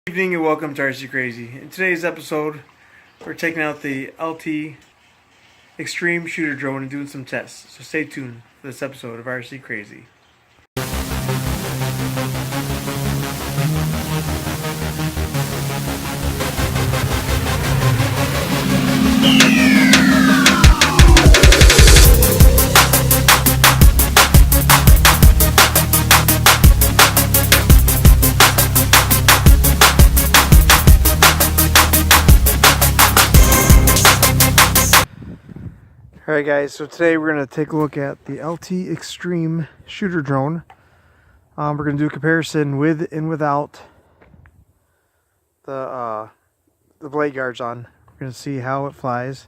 Good evening and welcome to CRAY-Z. In today's episode, we're taking out the LT Xtreme shooter drone and doing some tests. So stay tuned for this episode of CRAY-Z. Alright guys, so today we're going to take a look at the LT Xtreme shooter drone. We're going to do a comparison with and without the blade guards on. We're going to see how it flies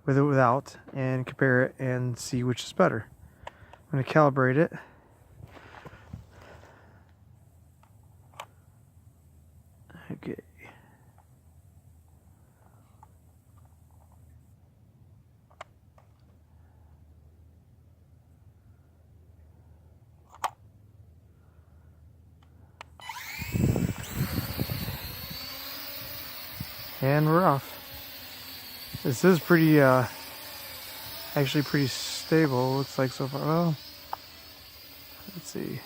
with it without and compare it and see which is better. I'm going to calibrate it. Okay. And we're off. This is pretty, actually pretty stable, looks like so far. Well, let's see.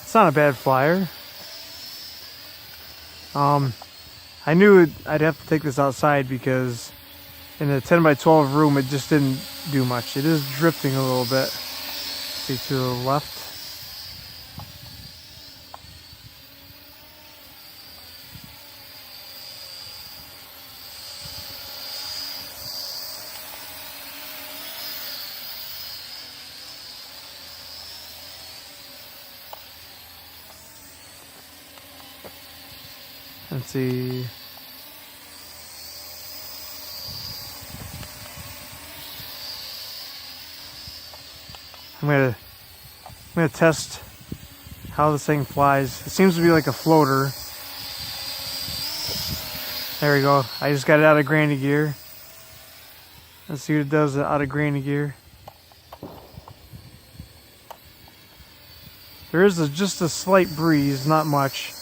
It's not a bad flyer. I knew I'd have to take this outside because in the 10 by 12 room it just didn't do much. It is drifting a little bit. See to the left. Let's see. I'm gonna test how this thing flies. It seems to be like a floater. There we go. I just got it out of granny gear. Let's see what it does out of granny gear. There is just a slight breeze, not much,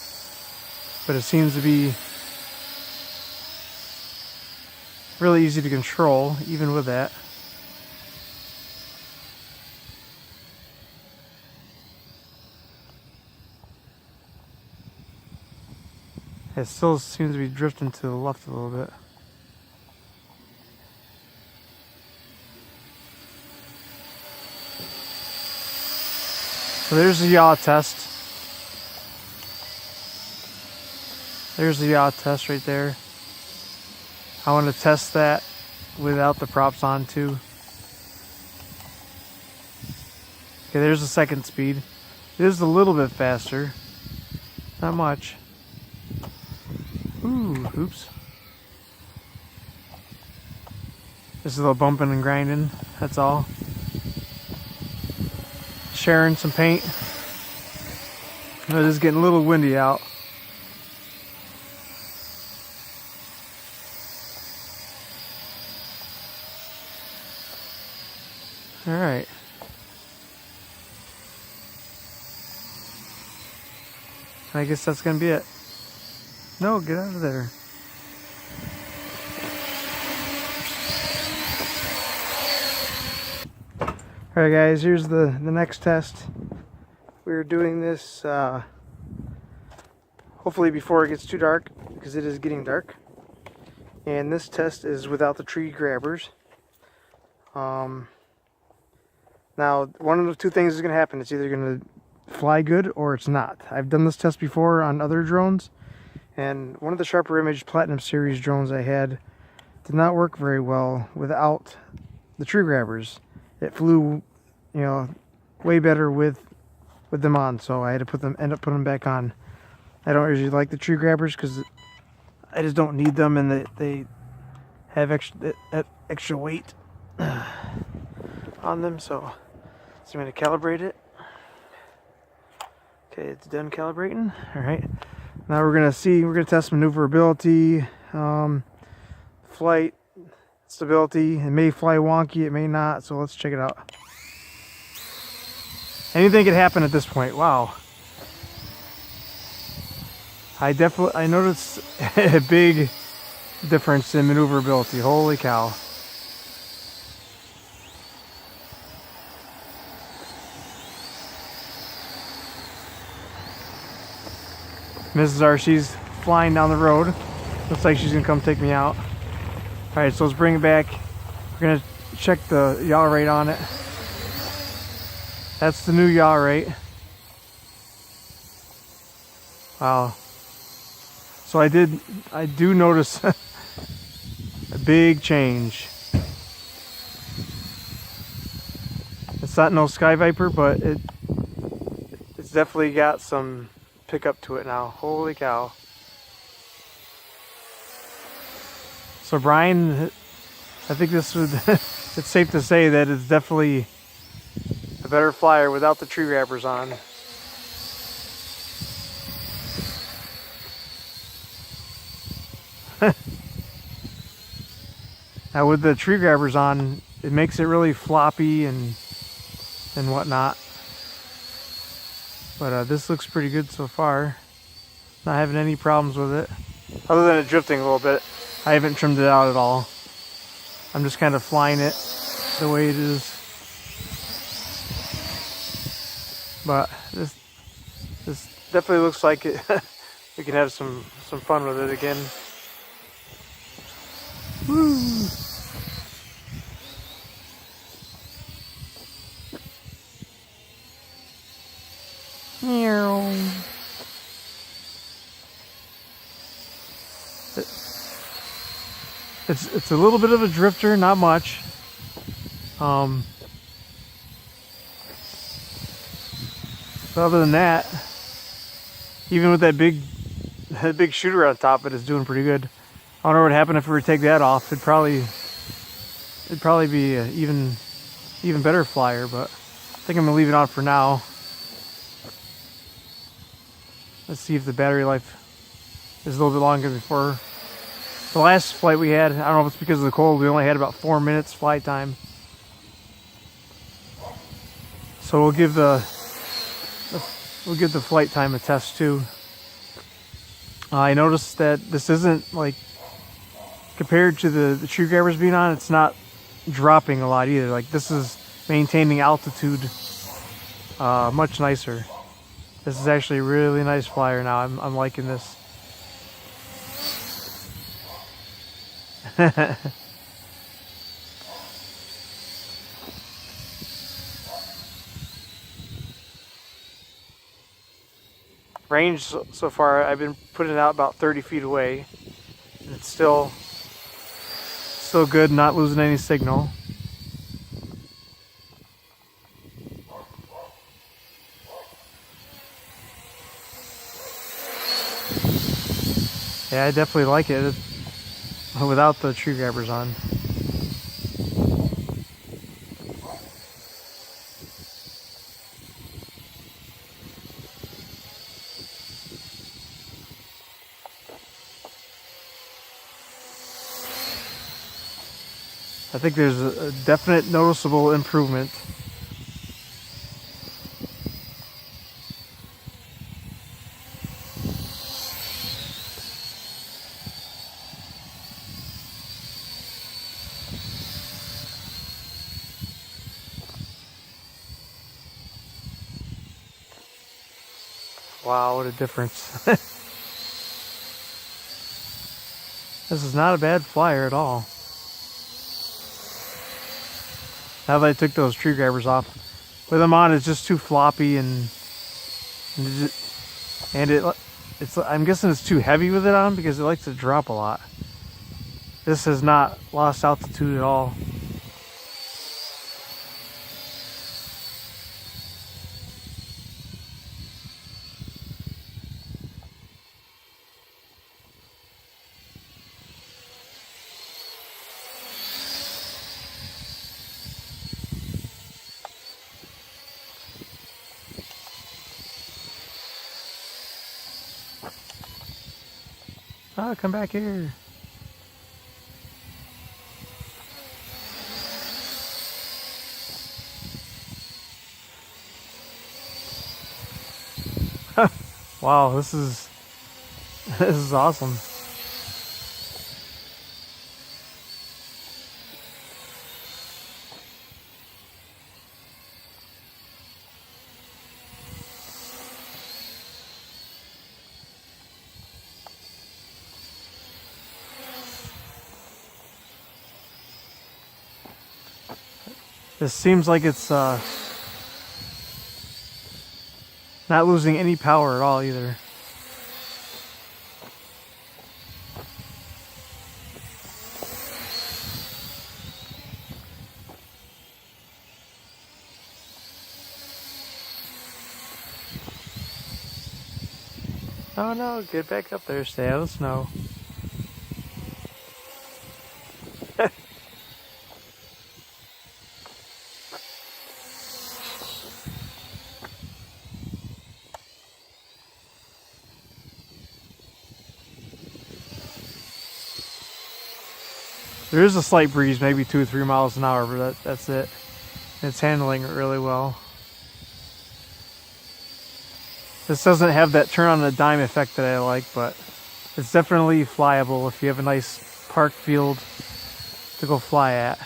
but it seems to be really easy to control, even with that. It still seems to be drifting to the left a little bit. So there's the yaw test. There's the yaw test right there. I want to test that without the props on too. Okay, there's the second speed. It is a little bit faster. Not much. Ooh, oops. Just a little bumping and grinding, that's all. Sharing some paint. It is getting a little windy out. Alright. I guess that's gonna be it. No, get out of there. Alright guys, here's the next test. We're doing this hopefully before it gets too dark, because it is getting dark. And this test is without the tree grabbers. Now, one of the two things is going to happen. It's either going to fly good or it's not. I've done this test before on other drones. And one of the Sharper Image Platinum Series drones I had did not work very well without the tree grabbers. It flew, you know, way better with them on, so I had to end up putting them back on. I don't usually like the tree grabbers because I just don't need them, and they have extra weight on them. So I'm going to calibrate it. Okay, it's done calibrating. All right. Now we're gonna test maneuverability, flight, stability. It may fly wonky, it may not, so let's check it out. Anything could happen at this point. Wow. I noticed a big difference in maneuverability. Holy cow. Mrs. R, she's flying down the road. Looks like she's gonna come take me out. Alright, so let's bring it back. We're gonna check the yaw rate on it. That's the new yaw rate. Wow. So I do notice a big change. It's not no Sky Viper, but it's definitely got some pickup to it now. Holy cow. So Brian, I think this would it's safe to say that it's definitely a better flyer without the tree grabbers on. Now with the tree grabbers on, it makes it really floppy and whatnot. But this looks pretty good so far. Not having any problems with it. Other than it drifting a little bit. I haven't trimmed it out at all. I'm just kind of flying it the way it is. But this definitely looks like it. We can have some fun with it again. Woo! Meow. It's a little bit of a drifter, not much. But other than that, even with that big shooter on top, it's doing pretty good. I don't know what would happen if we were to take that off. It'd probably be an even better flyer, but I think I'm gonna leave it on for now. Let's see if the battery life is a little bit longer before. The last flight we had, I don't know if it's because of the cold, we only had about 4 minutes flight time. So we'll give the flight time a test too. I noticed that this isn't like, compared to the tree grabbers being on, it's not dropping a lot either. Like this is maintaining altitude much nicer. This is actually a really nice flyer now. I'm liking this. Range so far, I've been putting it out about 30 feet away. It's still good, not losing any signal. Yeah, I definitely like it without the tree grabbers on. I think there's a definite noticeable improvement. Wow, what a difference. This is not a bad flyer at all. Now that I took those tree grabbers off, with them on, it's just too floppy and I'm guessing it's too heavy with it on because it likes to drop a lot. This has not lost altitude at all. Ah, come back here. Wow, this is awesome. This seems like it's not losing any power at all either. Oh no, get back up there, stay out of the snow. There is a slight breeze, maybe 2 or 3 miles an hour, but that's it. It's handling it really well. This doesn't have that turn on a dime effect that I like, but it's definitely flyable if you have a nice park field to go fly at.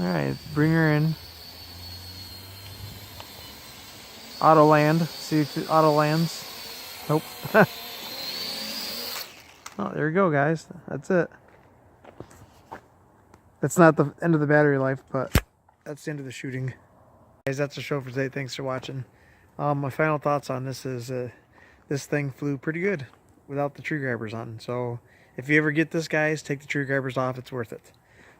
Alright, bring her in. Auto land. See if it auto lands. Nope. Oh, there we go, guys. That's it. That's not the end of the battery life, but that's the end of the shooting. Guys, that's the show for today. Thanks for watching. My final thoughts on this is this thing flew pretty good without the tree grabbers on. So if you ever get this, guys, take the tree grabbers off. It's worth it.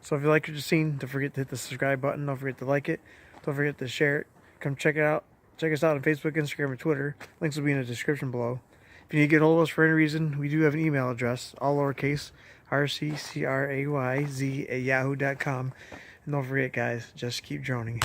So if you like what you've seen, don't forget to hit the subscribe button. Don't forget to like it. Don't forget to share it. Come check it out. Check us out on Facebook, Instagram, and Twitter. Links will be in the description below. If you need to get hold of us for any reason, we do have an email address, all lowercase, rccrayz@yahoo.com. And don't forget, guys, just keep droning.